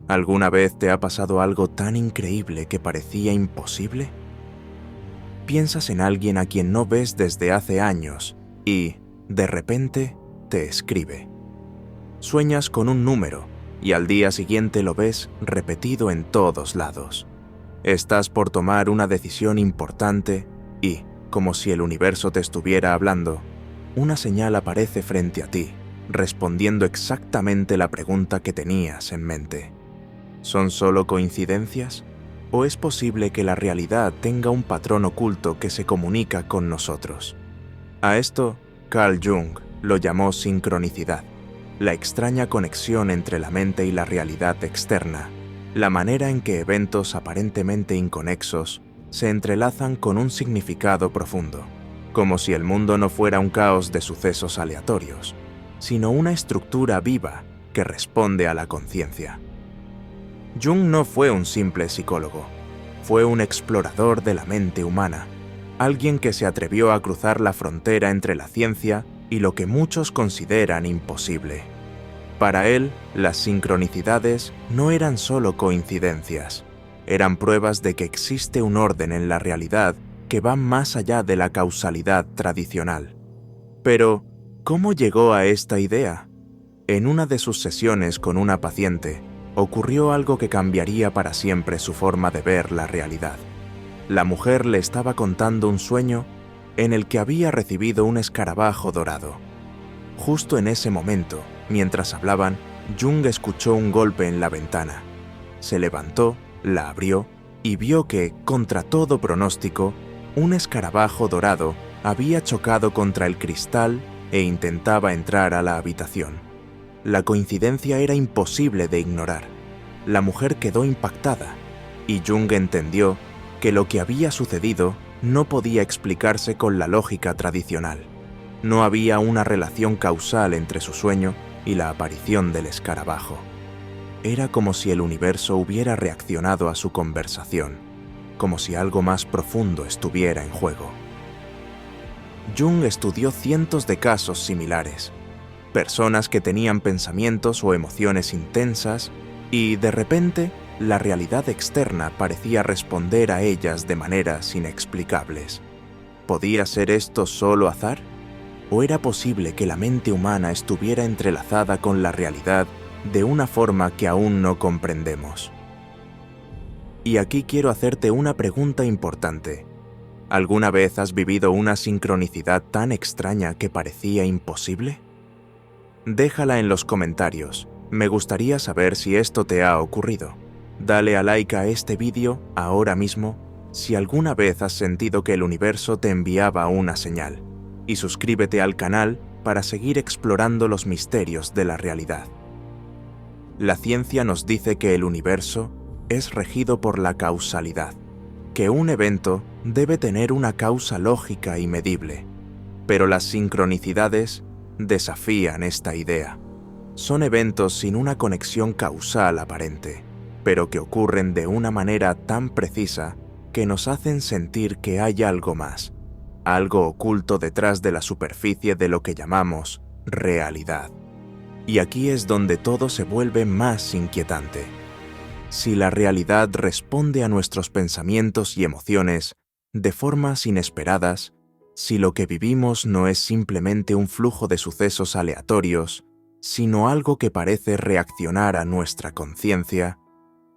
¿Alguna vez te ha pasado algo tan increíble que parecía imposible? Piensas en alguien a quien no ves desde hace años y, de repente, te escribe. Sueñas con un número y al día siguiente lo ves repetido en todos lados. Estás por tomar una decisión importante y, como si el universo te estuviera hablando, una señal aparece frente a ti, respondiendo exactamente la pregunta que tenías en mente. ¿Son solo coincidencias? ¿O es posible que la realidad tenga un patrón oculto que se comunica con nosotros? A esto, Carl Jung lo llamó sincronicidad, la extraña conexión entre la mente y la realidad externa, la manera en que eventos aparentemente inconexos se entrelazan con un significado profundo, como si el mundo no fuera un caos de sucesos aleatorios, sino una estructura viva que responde a la conciencia. Jung no fue un simple psicólogo, fue un explorador de la mente humana, alguien que se atrevió a cruzar la frontera entre la ciencia y lo que muchos consideran imposible. Para él, las sincronicidades no eran solo coincidencias, eran pruebas de que existe un orden en la realidad que va más allá de la causalidad tradicional. Pero, ¿cómo llegó a esta idea? En una de sus sesiones con una paciente, ocurrió algo que cambiaría para siempre su forma de ver la realidad. La mujer le estaba contando un sueño en el que había recibido un escarabajo dorado. Justo en ese momento, mientras hablaban, Jung escuchó un golpe en la ventana. Se levantó, la abrió y vio que, contra todo pronóstico, un escarabajo dorado había chocado contra el cristal e intentaba entrar a la habitación. La coincidencia era imposible de ignorar. La mujer quedó impactada y Jung entendió que lo que había sucedido no podía explicarse con la lógica tradicional. No había una relación causal entre su sueño y la aparición del escarabajo. Era como si el universo hubiera reaccionado a su conversación, como si algo más profundo estuviera en juego. Jung estudió cientos de casos similares, personas que tenían pensamientos o emociones intensas y, de repente, la realidad externa parecía responder a ellas de maneras inexplicables. ¿Podía ser esto solo azar? ¿O era posible que la mente humana estuviera entrelazada con la realidad de una forma que aún no comprendemos? Y aquí quiero hacerte una pregunta importante. ¿Alguna vez has vivido una sincronicidad tan extraña que parecía imposible? Déjala en los comentarios. Me gustaría saber si esto te ha ocurrido. Dale a like a este vídeo ahora mismo si alguna vez has sentido que el universo te enviaba una señal. Y suscríbete al canal para seguir explorando los misterios de la realidad. La ciencia nos dice que el universo es regido por la causalidad, que un evento debe tener una causa lógica y medible. Pero las sincronicidades desafían esta idea. Son eventos sin una conexión causal aparente, pero que ocurren de una manera tan precisa que nos hacen sentir que hay algo más, algo oculto detrás de la superficie de lo que llamamos realidad. Y aquí es donde todo se vuelve más inquietante. Si la realidad responde a nuestros pensamientos y emociones de formas inesperadas, si lo que vivimos no es simplemente un flujo de sucesos aleatorios, sino algo que parece reaccionar a nuestra conciencia,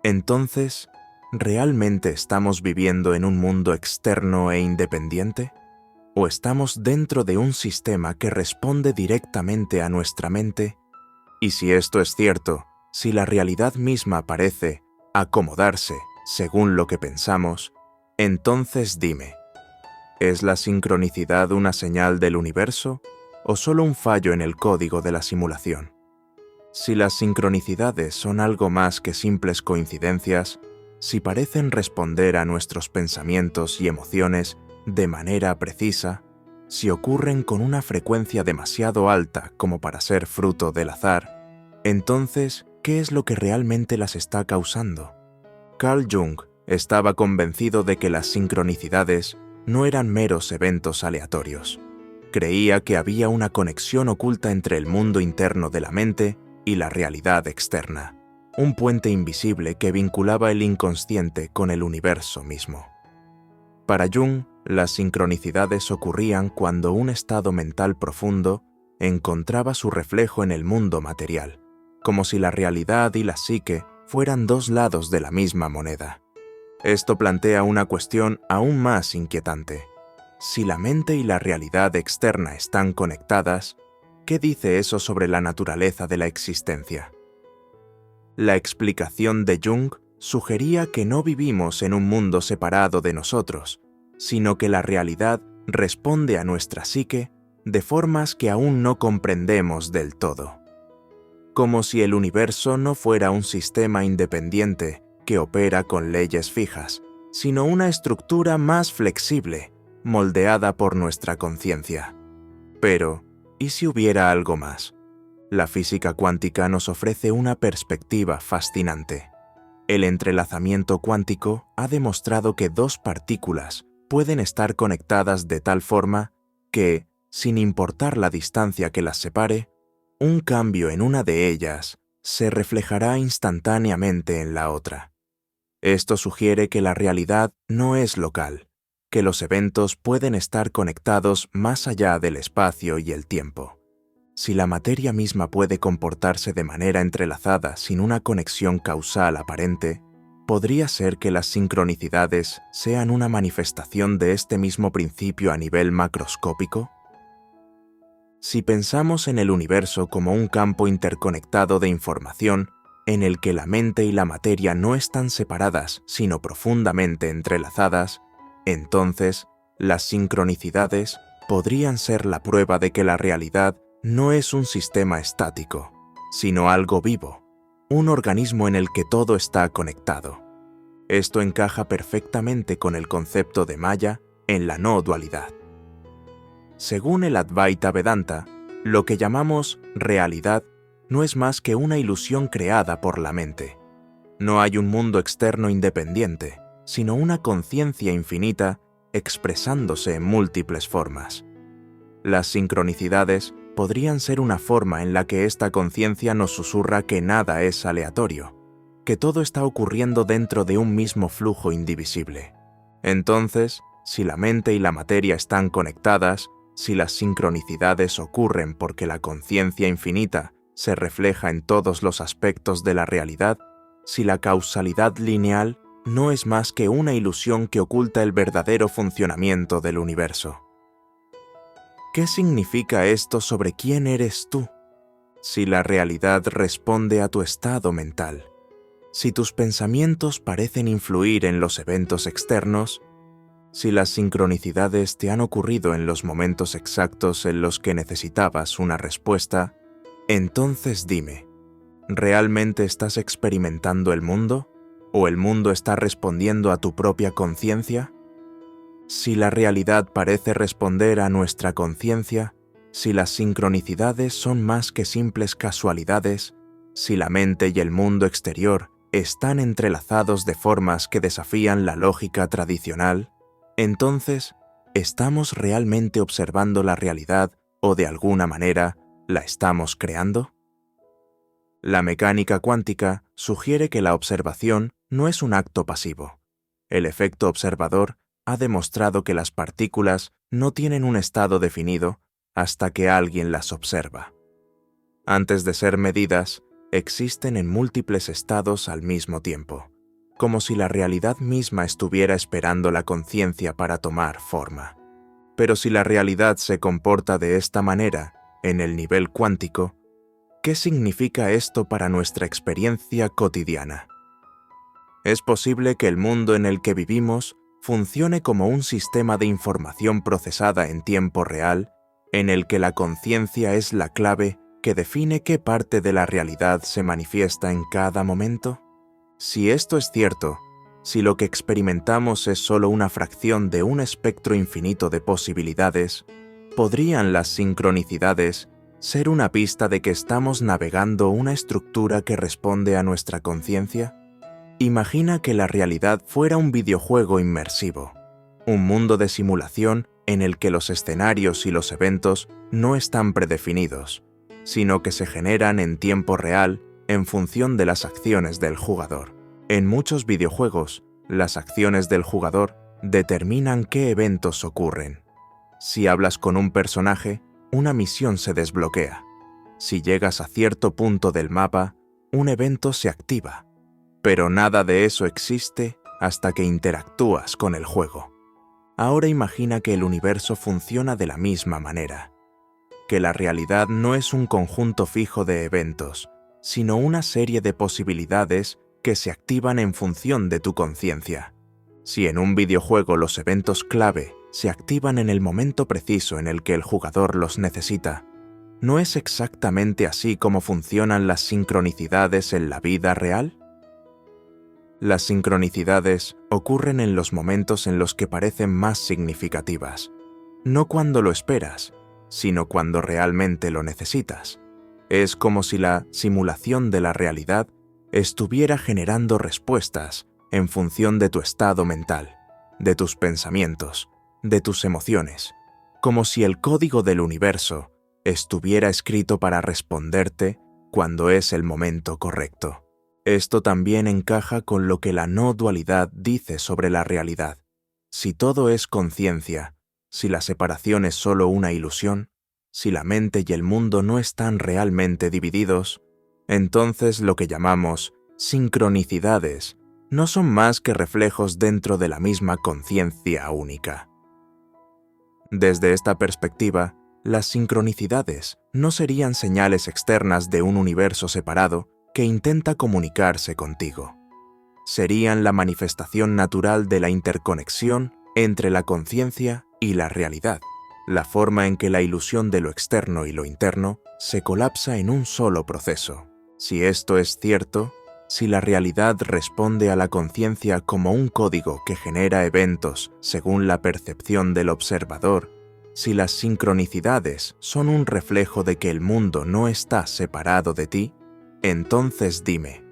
entonces, ¿realmente estamos viviendo en un mundo externo e independiente? ¿O estamos dentro de un sistema que responde directamente a nuestra mente? Y si esto es cierto, si la realidad misma parece acomodarse según lo que pensamos, entonces dime, ¿es la sincronicidad una señal del universo o solo un fallo en el código de la simulación? Si las sincronicidades son algo más que simples coincidencias, si parecen responder a nuestros pensamientos y emociones de manera precisa, si ocurren con una frecuencia demasiado alta como para ser fruto del azar, entonces, ¿qué es lo que realmente las está causando? Carl Jung estaba convencido de que las sincronicidades no eran meros eventos aleatorios. Creía que había una conexión oculta entre el mundo interno de la mente y la realidad externa. un puente invisible que vinculaba el inconsciente con el universo mismo. Para Jung, las sincronicidades ocurrían cuando un estado mental profundo encontraba su reflejo en el mundo material, como si la realidad y la psique fueran dos lados de la misma moneda. Esto plantea una cuestión aún más inquietante. Si la mente y la realidad externa están conectadas, ¿qué dice eso sobre la naturaleza de la existencia? La explicación de Jung sugería que no vivimos en un mundo separado de nosotros, sino que la realidad responde a nuestra psique de formas que aún no comprendemos del todo. Como si el universo no fuera un sistema independiente que opera con leyes fijas, sino una estructura más flexible, moldeada por nuestra conciencia. Pero, ¿y si hubiera algo más? La física cuántica nos ofrece una perspectiva fascinante. El entrelazamiento cuántico ha demostrado que dos partículas pueden estar conectadas de tal forma que, sin importar la distancia que las separe, un cambio en una de ellas se reflejará instantáneamente en la otra. Esto sugiere que la realidad no es local, que los eventos pueden estar conectados más allá del espacio y el tiempo. Si la materia misma puede comportarse de manera entrelazada sin una conexión causal aparente, ¿podría ser que las sincronicidades sean una manifestación de este mismo principio a nivel macroscópico? Si pensamos en el universo como un campo interconectado de información, en el que la mente y la materia no están separadas, sino profundamente entrelazadas, entonces las sincronicidades podrían ser la prueba de que la realidad no es un sistema estático, sino algo vivo, un organismo en el que todo está conectado. Esto encaja perfectamente con el concepto de Maya en la no dualidad. Según el Advaita Vedanta, lo que llamamos realidad no es más que una ilusión creada por la mente. No hay un mundo externo independiente, sino una conciencia infinita expresándose en múltiples formas. Las sincronicidades podrían ser una forma en la que esta conciencia nos susurra que nada es aleatorio, que todo está ocurriendo dentro de un mismo flujo indivisible. Entonces, si la mente y la materia están conectadas, si las sincronicidades ocurren porque la conciencia infinita se refleja en todos los aspectos de la realidad, si la causalidad lineal no es más que una ilusión que oculta el verdadero funcionamiento del universo. ¿Qué significa esto sobre quién eres tú? Si la realidad responde a tu estado mental, si tus pensamientos parecen influir en los eventos externos, si las sincronicidades te han ocurrido en los momentos exactos en los que necesitabas una respuesta, entonces dime, ¿realmente estás experimentando el mundo? ¿O el mundo está respondiendo a tu propia conciencia? Si la realidad parece responder a nuestra conciencia, si las sincronicidades son más que simples casualidades, si la mente y el mundo exterior están entrelazados de formas que desafían la lógica tradicional, entonces, ¿estamos realmente observando la realidad o de alguna manera la estamos creando? La mecánica cuántica sugiere que la observación no es un acto pasivo. El efecto observador ha demostrado que las partículas no tienen un estado definido hasta que alguien las observa. Antes de ser medidas, existen en múltiples estados al mismo tiempo, como si la realidad misma estuviera esperando la conciencia para tomar forma. Pero si la realidad se comporta de esta manera, en el nivel cuántico, ¿qué significa esto para nuestra experiencia cotidiana? Es posible que el mundo en el que vivimos funcione como un sistema de información procesada en tiempo real, en el que la conciencia es la clave que define qué parte de la realidad se manifiesta en cada momento. Si esto es cierto, si lo que experimentamos es solo una fracción de un espectro infinito de posibilidades, ¿podrían las sincronicidades ser una pista de que estamos navegando una estructura que responde a nuestra conciencia? Imagina que la realidad fuera un videojuego inmersivo, un mundo de simulación en el que los escenarios y los eventos no están predefinidos, sino que se generan en tiempo real en función de las acciones del jugador. En muchos videojuegos, las acciones del jugador determinan qué eventos ocurren. Si hablas con un personaje, una misión se desbloquea. Si llegas a cierto punto del mapa, un evento se activa. Pero nada de eso existe hasta que interactúas con el juego. Ahora imagina que el universo funciona de la misma manera, que la realidad no es un conjunto fijo de eventos, sino una serie de posibilidades que se activan en función de tu conciencia. Si en un videojuego los eventos clave se activan en el momento preciso en el que el jugador los necesita, ¿no es exactamente así como funcionan las sincronicidades en la vida real? Las sincronicidades ocurren en los momentos en los que parecen más significativas, no cuando lo esperas, sino cuando realmente lo necesitas. Es como si la simulación de la realidad estuviera generando respuestas en función de tu estado mental, de tus pensamientos, de tus emociones, como si el código del universo estuviera escrito para responderte cuando es el momento correcto. Esto también encaja con lo que la no dualidad dice sobre la realidad. Si todo es conciencia, si la separación es solo una ilusión, si la mente y el mundo no están realmente divididos, entonces lo que llamamos sincronicidades no son más que reflejos dentro de la misma conciencia única. Desde esta perspectiva, las sincronicidades no serían señales externas de un universo separado que intenta comunicarse contigo. Serían la manifestación natural de la interconexión entre la conciencia y la realidad, la forma en que la ilusión de lo externo y lo interno se colapsa en un solo proceso. Si esto es cierto, si la realidad responde a la conciencia como un código que genera eventos según la percepción del observador, si las sincronicidades son un reflejo de que el mundo no está separado de ti, entonces dime,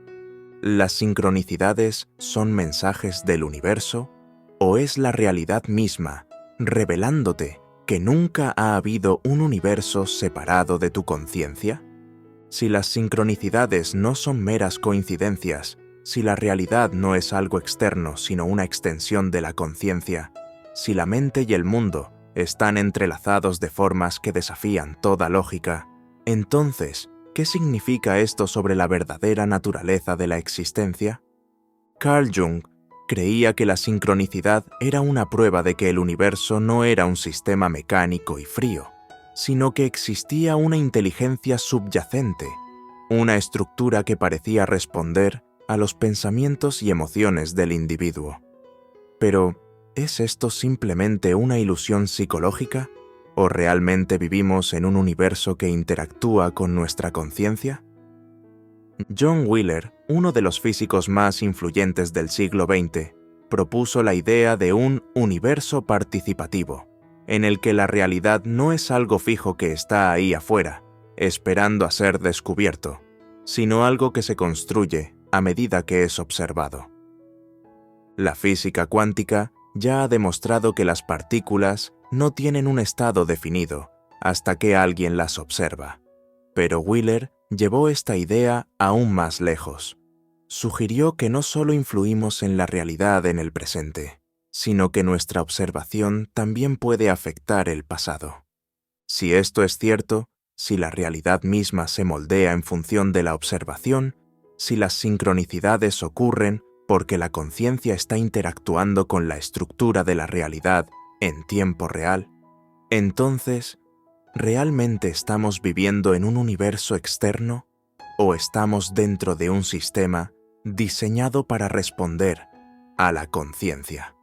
¿las sincronicidades son mensajes del universo o es la realidad misma revelándote que nunca ha habido un universo separado de tu conciencia? Si las sincronicidades no son meras coincidencias, si la realidad no es algo externo sino una extensión de la conciencia, si la mente y el mundo están entrelazados de formas que desafían toda lógica, entonces, ¿qué significa esto sobre la verdadera naturaleza de la existencia? Carl Jung creía que la sincronicidad era una prueba de que el universo no era un sistema mecánico y frío, sino que existía una inteligencia subyacente, una estructura que parecía responder a los pensamientos y emociones del individuo. Pero, ¿es esto simplemente una ilusión psicológica? ¿O realmente vivimos en un universo que interactúa con nuestra conciencia? John Wheeler, uno de los físicos más influyentes del siglo XX, propuso la idea de un universo participativo, en el que la realidad no es algo fijo que está ahí afuera, esperando a ser descubierto, sino algo que se construye a medida que es observado. La física cuántica ya ha demostrado que las partículas no tienen un estado definido hasta que alguien las observa. Pero Wheeler llevó esta idea aún más lejos. Sugirió que no solo influimos en la realidad en el presente, sino que nuestra observación también puede afectar el pasado. Si esto es cierto, si la realidad misma se moldea en función de la observación, si las sincronicidades ocurren porque la conciencia está interactuando con la estructura de la realidad en tiempo real, entonces, ¿realmente estamos viviendo en un universo externo o estamos dentro de un sistema diseñado para responder a la conciencia?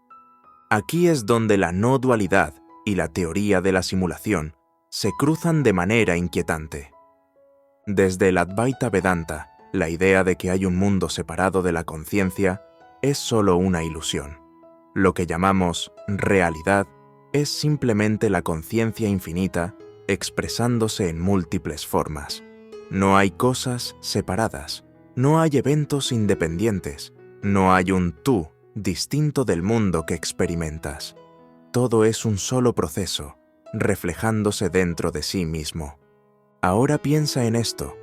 Aquí es donde la no dualidad y la teoría de la simulación se cruzan de manera inquietante. Desde el Advaita Vedanta, la idea de que hay un mundo separado de la conciencia es solo una ilusión. Lo que llamamos realidad es simplemente la conciencia infinita expresándose en múltiples formas. No hay cosas separadas, no hay eventos independientes, no hay un tú distinto del mundo que experimentas. Todo es un solo proceso, reflejándose dentro de sí mismo. Ahora piensa en esto.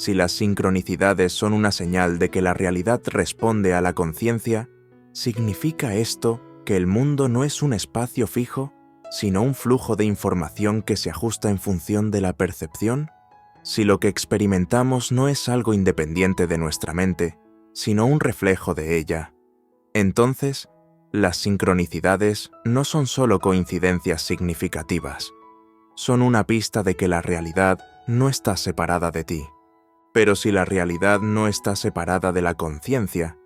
Si las sincronicidades son una señal de que la realidad responde a la conciencia, ¿significa esto que el mundo no es un espacio fijo, sino un flujo de información que se ajusta en función de la percepción? Si lo que experimentamos no es algo independiente de nuestra mente, sino un reflejo de ella, entonces, las sincronicidades no son solo coincidencias significativas, son una pista de que la realidad no está separada de ti. Pero si la realidad no está separada de la conciencia,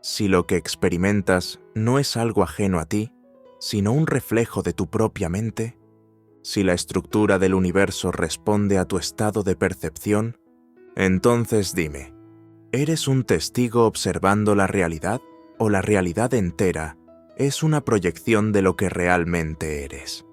si lo que experimentas no es algo ajeno a ti, sino un reflejo de tu propia mente, si la estructura del universo responde a tu estado de percepción, entonces dime, ¿eres un testigo observando la realidad o la realidad entera es una proyección de lo que realmente eres?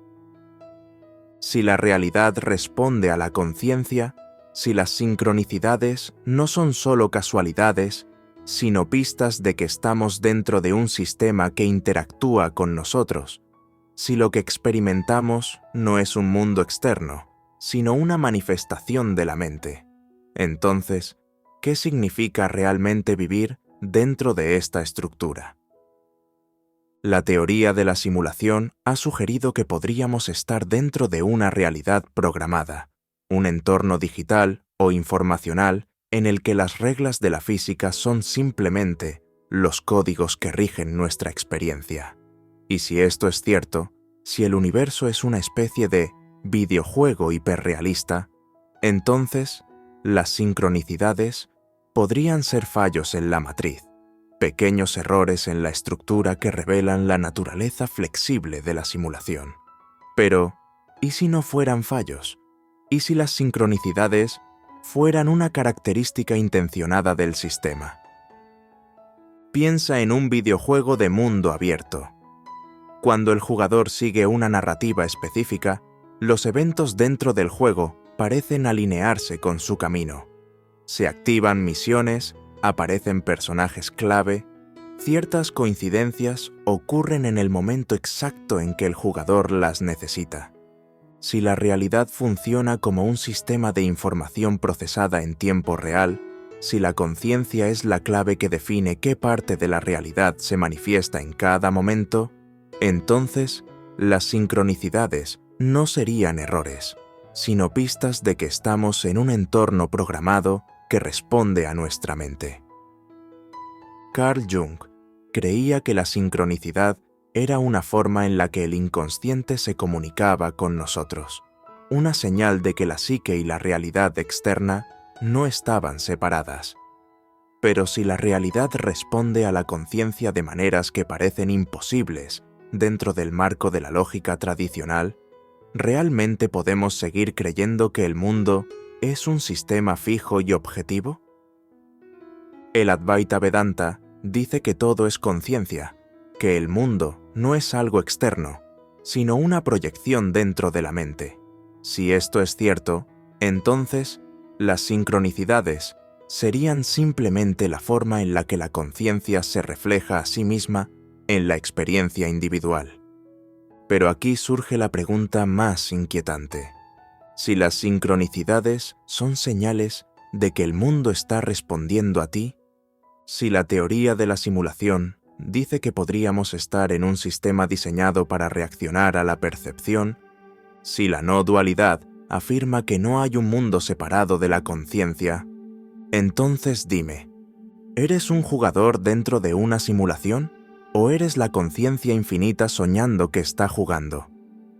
Si la realidad responde a la conciencia, si las sincronicidades no son solo casualidades, sino pistas de que estamos dentro de un sistema que interactúa con nosotros, si lo que experimentamos no es un mundo externo, sino una manifestación de la mente, entonces, ¿qué significa realmente vivir dentro de esta estructura? La teoría de la simulación ha sugerido que podríamos estar dentro de una realidad programada, un entorno digital o informacional en el que las reglas de la física son simplemente los códigos que rigen nuestra experiencia. Y si esto es cierto, si el universo es una especie de videojuego hiperrealista, entonces las sincronicidades podrían ser fallos en la matriz, pequeños errores en la estructura que revelan la naturaleza flexible de la simulación. Pero, ¿y si no fueran fallos? ¿Y si las sincronicidades fueran una característica intencionada del sistema? Piensa en un videojuego de mundo abierto. Cuando el jugador sigue una narrativa específica, los eventos dentro del juego parecen alinearse con su camino. Se activan misiones, aparecen personajes clave, ciertas coincidencias ocurren en el momento exacto en que el jugador las necesita. Si la realidad funciona como un sistema de información procesada en tiempo real, si la conciencia es la clave que define qué parte de la realidad se manifiesta en cada momento, entonces las sincronicidades no serían errores, sino pistas de que estamos en un entorno programado que responde a nuestra mente. Carl Jung creía que la sincronicidad era una forma en la que el inconsciente se comunicaba con nosotros, una señal de que la psique y la realidad externa no estaban separadas. Pero si la realidad responde a la conciencia de maneras que parecen imposibles dentro del marco de la lógica tradicional, ¿realmente podemos seguir creyendo que el mundo es un sistema fijo y objetivo? El Advaita Vedanta dice que todo es conciencia, que el mundo no es algo externo, sino una proyección dentro de la mente. Si esto es cierto, entonces las sincronicidades serían simplemente la forma en la que la conciencia se refleja a sí misma en la experiencia individual. Pero aquí surge la pregunta más inquietante. Si las sincronicidades son señales de que el mundo está respondiendo a ti, si la teoría de la simulación dice que podríamos estar en un sistema diseñado para reaccionar a la percepción, si la no dualidad afirma que no hay un mundo separado de la conciencia, entonces dime, ¿eres un jugador dentro de una simulación o eres la conciencia infinita soñando que está jugando?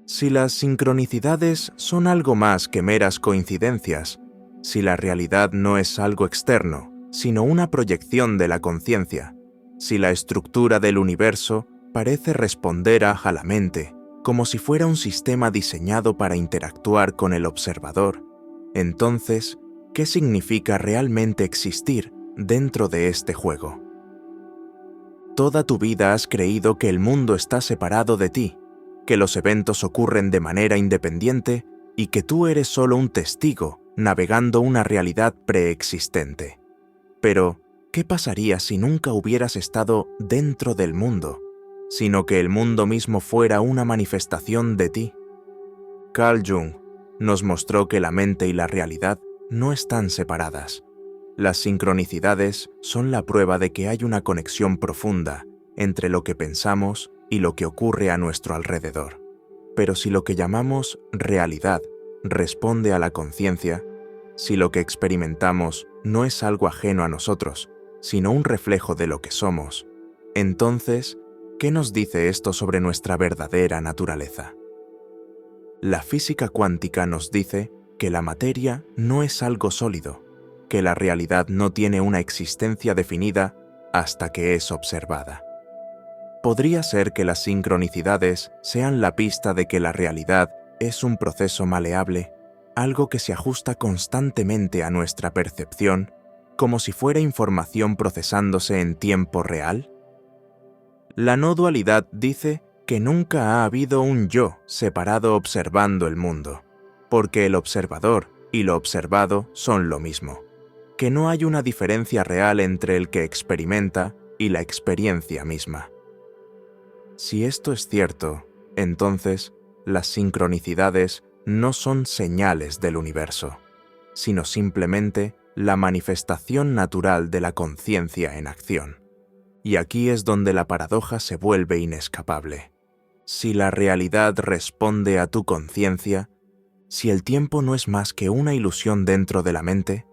Si las sincronicidades son algo más que meras coincidencias, si la realidad no es algo externo, sino una proyección de la conciencia, si la estructura del universo parece responder a la mente, como si fuera un sistema diseñado para interactuar con el observador, entonces, ¿qué significa realmente existir dentro de este juego? Toda tu vida has creído que el mundo está separado de ti, que los eventos ocurren de manera independiente y que tú eres solo un testigo navegando una realidad preexistente. Pero, ¿qué pasaría si nunca hubieras estado dentro del mundo, sino que el mundo mismo fuera una manifestación de ti? Carl Jung nos mostró que la mente y la realidad no están separadas, Las sincronicidades son la prueba de que hay una conexión profunda entre lo que pensamos y lo que ocurre a nuestro alrededor. Pero si lo que llamamos realidad responde a la conciencia, si lo que experimentamos no es algo ajeno a nosotros, sino un reflejo de lo que somos, entonces, ¿qué nos dice esto sobre nuestra verdadera naturaleza? La física cuántica nos dice que la materia no es algo sólido, que la realidad no tiene una existencia definida hasta que es observada. Podría ser que las sincronicidades sean la pista de que la realidad es un proceso maleable, algo que se ajusta constantemente a nuestra percepción, como si fuera información procesándose en tiempo real. La no dualidad dice que nunca ha habido un yo separado observando el mundo, porque el observador y lo observado son lo mismo, que no hay una diferencia real entre el que experimenta y la experiencia misma. Si esto es cierto, entonces las sincronicidades no son señales del universo, sino simplemente la manifestación natural de la conciencia en acción. Y aquí es donde la paradoja se vuelve inescapable. Si la realidad responde a tu conciencia, si el tiempo no es más que una ilusión dentro de la mente,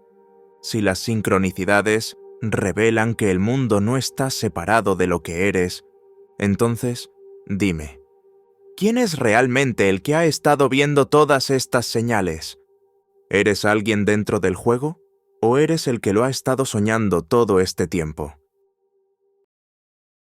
si las sincronicidades revelan que el mundo no está separado de lo que eres, entonces, dime, ¿quién es realmente el que ha estado viendo todas estas señales? ¿Eres alguien dentro del juego? ¿O eres el que lo ha estado soñando todo este tiempo?